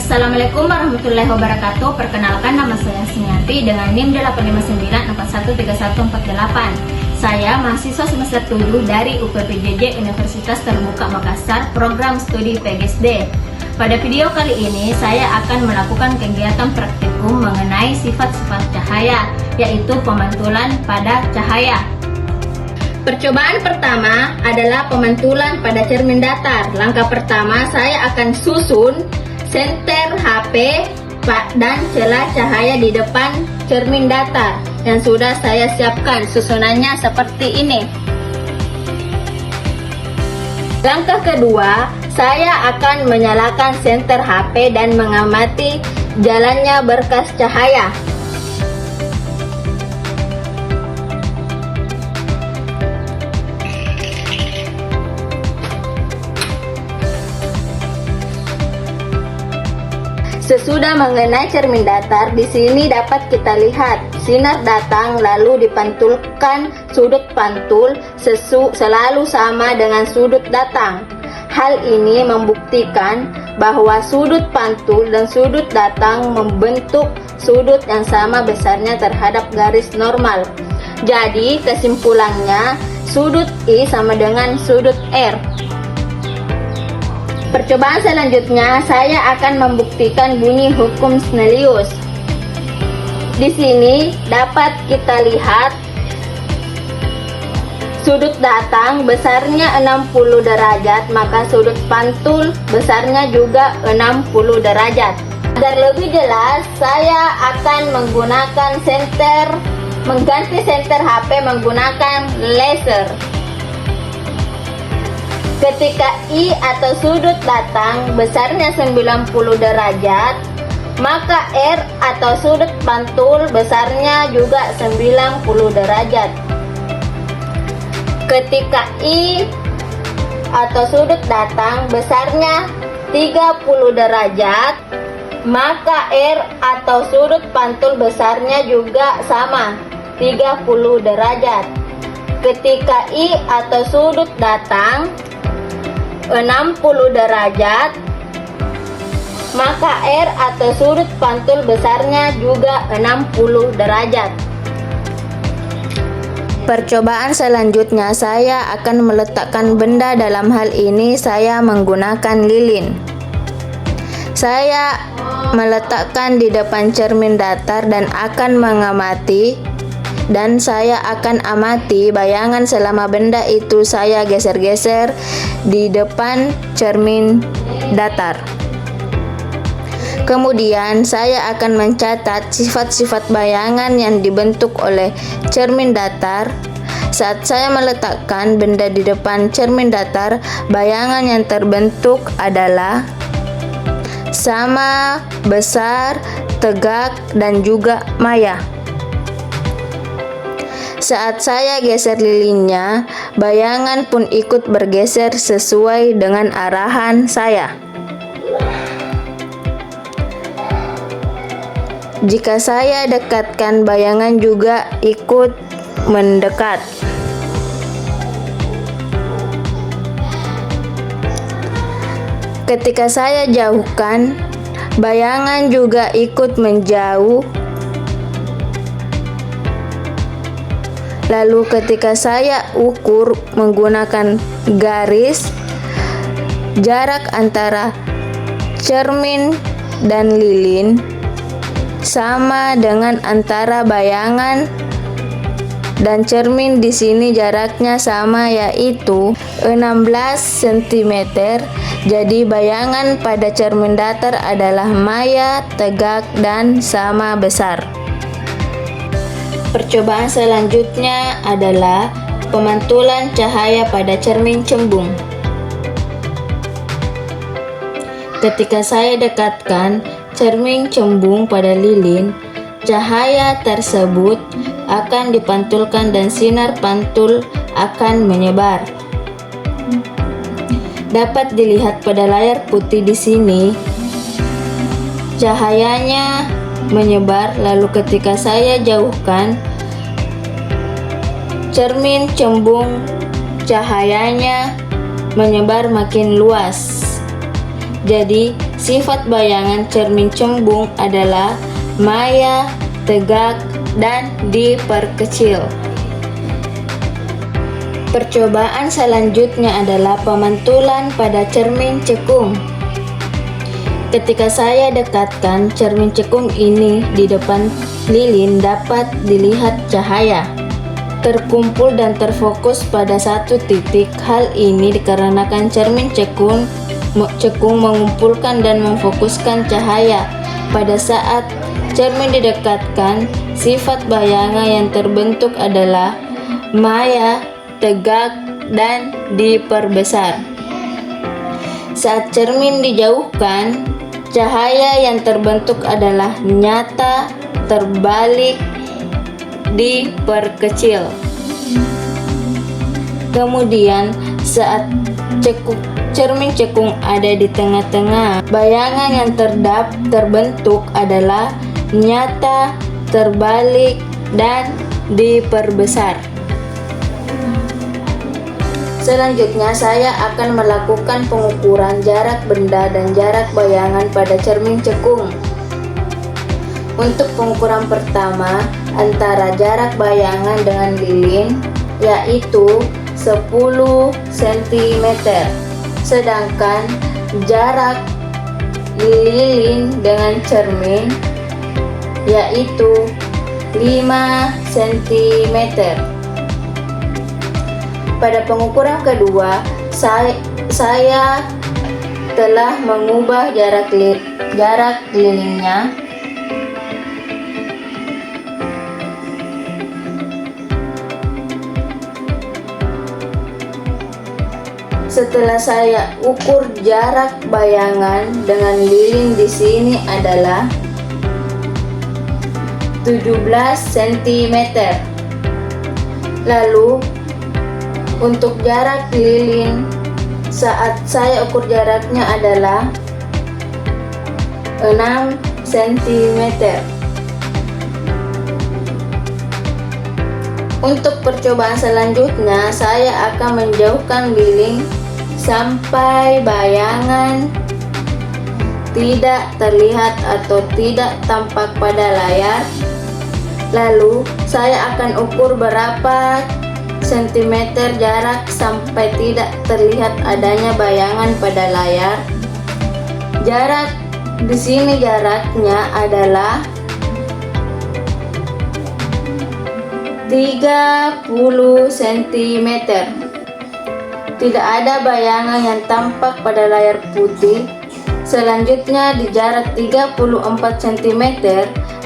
Assalamualaikum warahmatullahi wabarakatuh. Perkenalkan, nama saya Seniati dengan NIM 859413148. Saya mahasiswa semester 7 dari UPPJJ Universitas Terbuka Makassar, program studi PGSD. Pada video kali ini saya akan melakukan kegiatan praktikum mengenai sifat-sifat cahaya, yaitu pemantulan pada cahaya. Percobaan pertama adalah pemantulan pada cermin datar. Langkah pertama, saya akan susun senter HP dan celah cahaya di depan cermin datar yang sudah saya siapkan. Susunannya seperti ini. Langkah kedua, saya akan menyalakan senter HP dan mengamati jalannya berkas cahaya. Sesudah mengenai cermin datar, di sini dapat kita lihat sinar datang lalu dipantulkan. Sudut pantul selalu sama dengan sudut datang. Hal ini membuktikan bahwa sudut pantul dan sudut datang membentuk sudut yang sama besarnya terhadap garis normal. Jadi kesimpulannya, sudut I sama dengan sudut R. Percobaan selanjutnya, saya akan membuktikan bunyi hukum Snellius. Di sini dapat kita lihat sudut datang besarnya 60 derajat, maka sudut pantul besarnya juga 60 derajat. Agar lebih jelas, saya akan mengganti senter HP menggunakan laser. Ketika I atau sudut datang besarnya 90 derajat, maka R atau sudut pantul besarnya juga 90 derajat. Ketika I atau sudut datang besarnya 30 derajat, maka R atau sudut pantul besarnya juga sama, 30 derajat. Ketika I atau sudut datang 60 derajat, maka R atau sudut pantul besarnya juga 60 derajat. Percobaan selanjutnya, saya akan meletakkan benda. Dalam hal ini saya menggunakan lilin. Saya meletakkan di depan cermin datar dan akan mengamati, dan saya akan amati bayangan selama benda itu saya geser-geser di depan cermin datar. Kemudian saya akan mencatat sifat-sifat bayangan yang dibentuk oleh cermin datar. Saat saya meletakkan benda di depan cermin datar, bayangan yang terbentuk adalah sama, besar, tegak, dan juga maya. Saat saya geser lilinnya, bayangan pun ikut bergeser sesuai dengan arahan saya. Jika saya dekatkan, bayangan juga ikut mendekat. Ketika saya jauhkan, bayangan juga ikut menjauh. Lalu ketika saya ukur menggunakan garis, jarak antara cermin dan lilin sama dengan antara bayangan dan cermin. Di sini jaraknya sama, yaitu 16 cm. Jadi bayangan pada cermin datar adalah maya, tegak, dan sama besar. Percobaan selanjutnya adalah pemantulan cahaya pada cermin cembung. Ketika saya dekatkan cermin cembung pada lilin, cahaya tersebut akan dipantulkan dan sinar pantul akan menyebar. Dapat dilihat pada layar putih di sini, cahayanya menyebar. Lalu ketika saya jauhkan cermin cembung, cahayanya menyebar makin luas. Jadi Sifat bayangan cermin cembung adalah maya, tegak, dan diperkecil. Percobaan selanjutnya adalah pemantulan pada cermin cekung. Ketika saya dekatkan cermin cekung ini di depan lilin, dapat dilihat cahaya terkumpul dan terfokus pada satu titik. Hal ini dikarenakan cermin cekung mengumpulkan dan memfokuskan cahaya. Pada saat cermin didekatkan, sifat bayangan yang terbentuk adalah maya, tegak, dan diperbesar. Saat cermin dijauhkan, cahaya yang terbentuk adalah nyata, terbalik, diperkecil. Kemudian saat cermin cekung ada di tengah-tengah, bayangan yang terbentuk adalah nyata, terbalik, dan diperbesar. Selanjutnya saya akan melakukan pengukuran jarak benda dan jarak bayangan pada cermin cekung. Untuk pengukuran pertama antara jarak bayangan dengan lilin yaitu 10 cm, sedangkan jarak lilin dengan cermin yaitu 5 cm. Pada pengukuran kedua, saya telah mengubah jarak lilinnya setelah saya ukur jarak bayangan dengan lilin di sini adalah 17 cm. Lalu untuk jarak lilin saat saya ukur jaraknya adalah 6 cm. Untuk percobaan selanjutnya, saya akan menjauhkan lilin sampai bayangan tidak terlihat atau tidak tampak pada layar. Lalu saya akan ukur berapa sentimeter jarak sampai tidak terlihat adanya bayangan pada layar. Jarak di sini jaraknya adalah 30 cm. Tidak ada bayangan yang tampak pada layar putih. Selanjutnya di jarak 34 cm,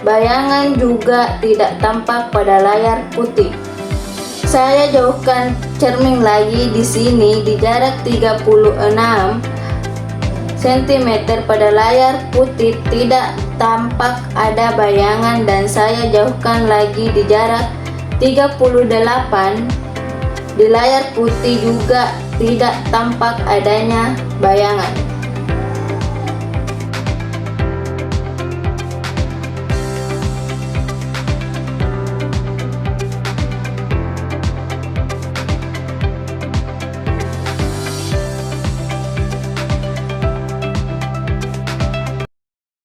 bayangan juga tidak tampak pada layar putih. Saya jauhkan cermin lagi di sini di jarak 36 cm. Pada layar putih tidak tampak ada bayangan dan saya jauhkan lagi di jarak 38. Di layar putih juga tidak tampak adanya bayangan.